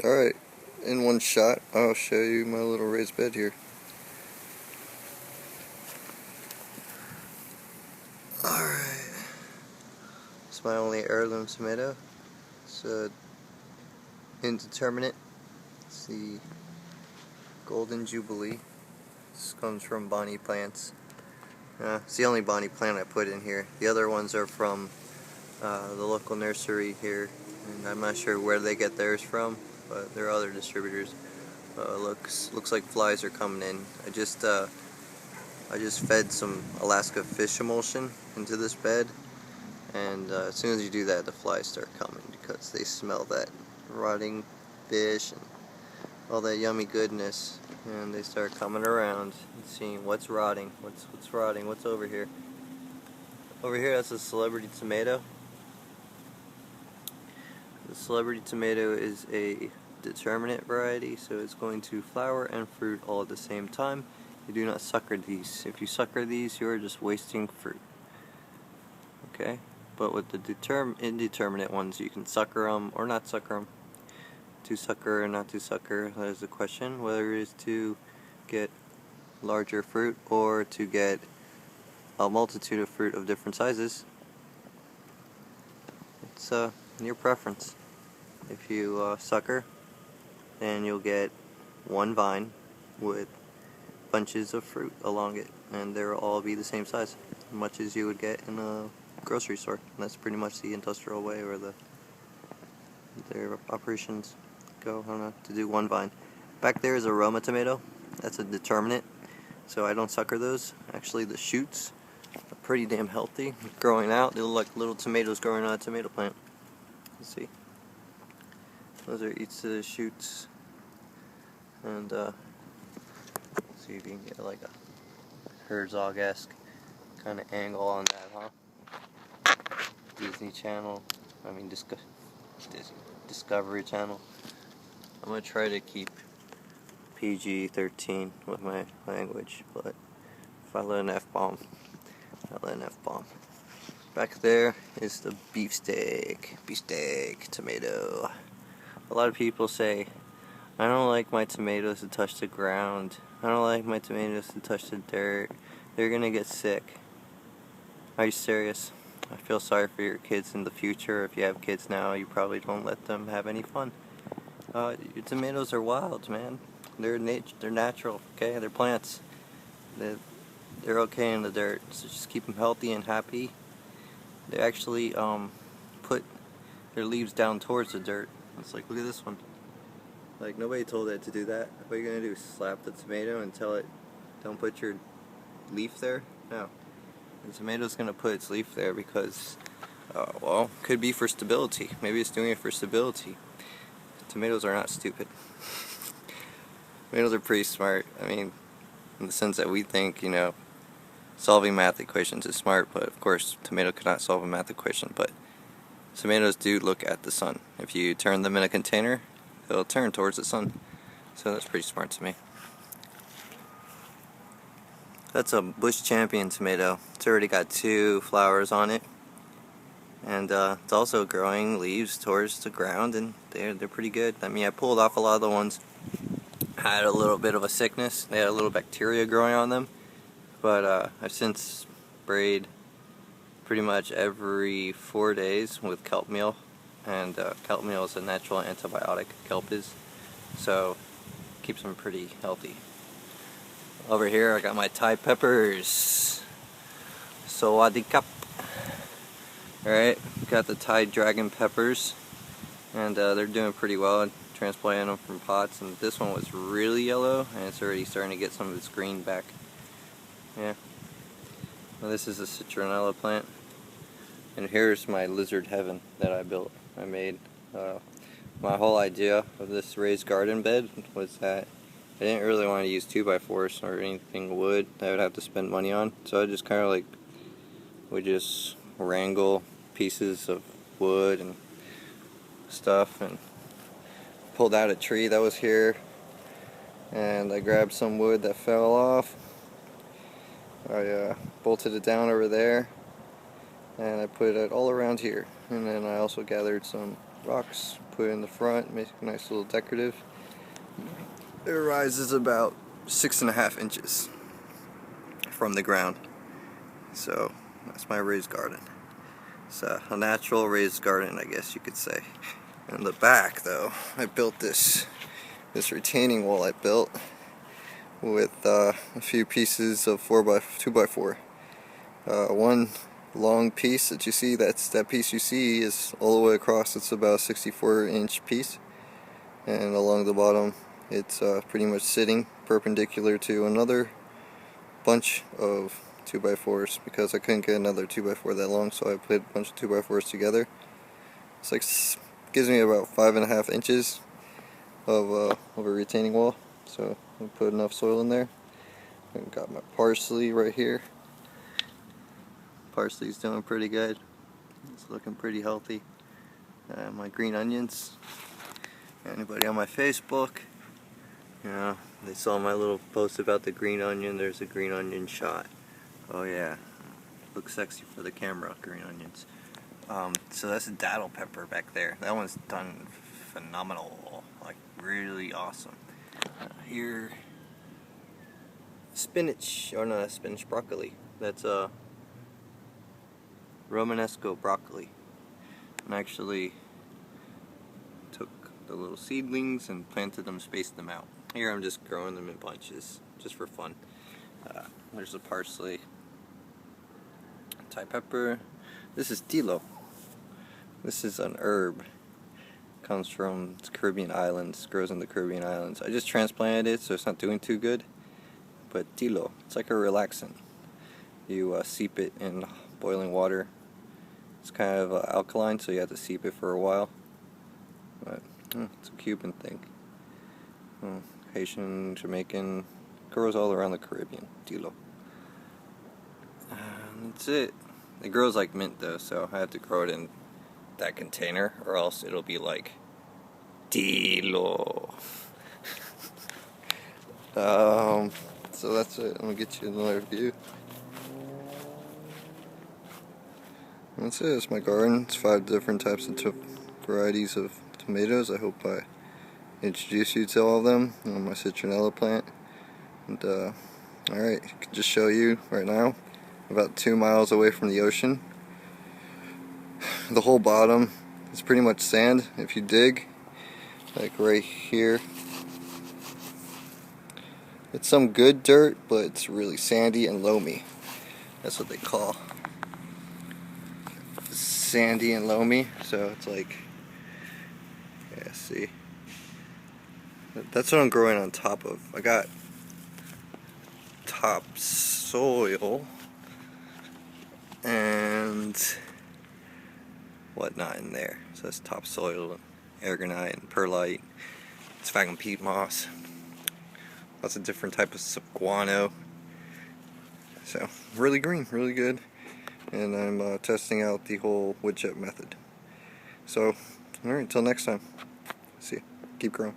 Alright, in one shot, I'll show you my little raised bed here. Alright, it's my only heirloom tomato. It's indeterminate. It's the Golden Jubilee. This comes from Bonnie plants. It's the only Bonnie plant I put in here. The other ones are from the local nursery here, and I'm not sure where they get theirs from, but there are other distributors. Looks like flies are coming in. I just fed some Alaska fish emulsion into this bed, and as soon as you do that, the flies start coming because they smell that rotting fish and all that yummy goodness, and they start coming around and seeing what's rotting, what's rotting, what's over here. Over here, that's a celebrity tomato. The celebrity tomato is a determinate variety, so it's going to flower and fruit all at the same time. You do not sucker these. If you sucker these, you are just wasting fruit. Okay? But with the indeterminate ones, you can sucker them or not sucker them. To sucker or not to sucker, that is the question. Whether it is to get larger fruit or to get a multitude of fruit of different sizes. It's your preference. If you sucker, then you'll get one vine with bunches of fruit along it, and they'll all be the same size, much as you would get in a grocery store. And that's pretty much the industrial way, or their operations go to do one vine. Back there is a Roma tomato. That's a determinate, so I don't sucker those. Actually, the shoots are pretty damn healthy, growing out. They look like little tomatoes growing on a tomato plant. Let's see. Those are each of the shoots, and see if you can get like a Herzog-esque kind of angle on that, huh? Disney Channel, Discovery Channel. I'm gonna try to keep PG-13 with my language, but if I let an F-bomb, I let an F-bomb. Back there is the beefsteak tomato. A lot of people say, I don't like my tomatoes to touch the ground. I don't like my tomatoes to touch the dirt. They're gonna get sick. Are you serious? I feel sorry for your kids in the future. If you have kids now, you probably don't let them have any fun. Your tomatoes are wild, man. They're natural, okay? They're plants. They're okay in the dirt, so just keep them healthy and happy. They actually put their leaves down towards the dirt. It's like, look at this one. Like, nobody told it to do that. What are you gonna do? Slap the tomato and tell it, don't put your leaf there? No. The tomato's gonna put its leaf there because, well, could be for stability. Maybe it's doing it for stability. Tomatoes are not stupid. Tomatoes are pretty smart. I mean, in the sense that we think, solving math equations is smart, but of course, tomato cannot solve a math equation, but tomatoes do look at the sun. If you turn them in a container, they'll turn towards the sun. So that's pretty smart to me. That's a Bush Champion tomato. It's already got 2 flowers on it. And it's also growing leaves towards the ground, and they're pretty good. I mean, I pulled off a lot of the ones had a little bit of a sickness. They had a little bacteria growing on them. But I've since sprayed pretty much every 4 days with kelp meal, and kelp meal is a natural antibiotic. Kelp is, so keeps them pretty healthy. Over here, I got my Thai peppers. Sawadee-kap. Alright, got the Thai dragon peppers, and they're doing pretty well. I'm transplanting them from pots, and this one was really yellow, and it's already starting to get some of its green back. Yeah. Well, this is a citronella plant, and here's my lizard heaven that I made. My whole idea of this raised garden bed was that I didn't really want to use 2x4s or anything wood that I would have to spend money on, so I just kind of would just wrangle pieces of wood and stuff, and pulled out a tree that was here, and I grabbed some wood that fell off. I bolted it down over there, and I put it all around here, and then I also gathered some rocks, put it in the front, make a nice little decorative. It rises about 6.5 inches from the ground. So that's my raised garden. It's a natural raised garden, I guess you could say. In the back, though, I built this retaining wall I built with a few pieces of 2x4. One long piece that you see, that piece you see is all the way across. It's about a 64-inch piece, and along the bottom it's pretty much sitting perpendicular to another bunch of 2x4s, because I couldn't get another 2x4 that long, so I put a bunch of 2x4s together. It's like, gives me about 5.5 inches of a retaining wall, so I put enough soil in there. I got my parsley right here. Parsley's doing pretty good. It's looking pretty healthy. My green onions. Anybody on my Facebook, you know, they saw my little post about the green onion. There's a green onion shot. Oh yeah, looks sexy for the camera, green onions. So that's a daddle pepper back there. That one's done phenomenal, like really awesome. Here, spinach, or not spinach, broccoli. That's Romanesco broccoli. And actually took the little seedlings and planted them, spaced them out. Here I'm just growing them in bunches, just for fun. There's the parsley, Thai pepper. This is tilo. This is an herb. Comes from Caribbean islands, grows in the Caribbean islands. I just transplanted it, so it's not doing too good. But tilo, it's like a relaxant. You seep it in boiling water. It's kind of alkaline, so you have to seep it for a while. But it's a Cuban thing. Haitian, Jamaican, grows all around the Caribbean. Tilo. That's it. It grows like mint though, so I have to grow it in that container, or else it'll be like tilo. So that's it. I'm gonna get you another view. That's it. It's my garden. It's 5 different types of varieties of tomatoes. I hope I introduce you to all of them on my citronella plant. And alright, I can just show you right now, about 2 miles away from the ocean. The whole bottom is pretty much sand. If you dig, like right here, it's some good dirt, but it's really sandy and loamy. That's what they call sandy and loamy. So it's like, yeah, see, that's what I'm growing on top of. I got topsoil and whatnot in there. So that's topsoil, aragonite, and perlite. It's sphagnum peat moss. Lots of different types of guano. So really green, really good. And I'm testing out the whole wood chip method. So, alright, until next time. See ya. Keep growing.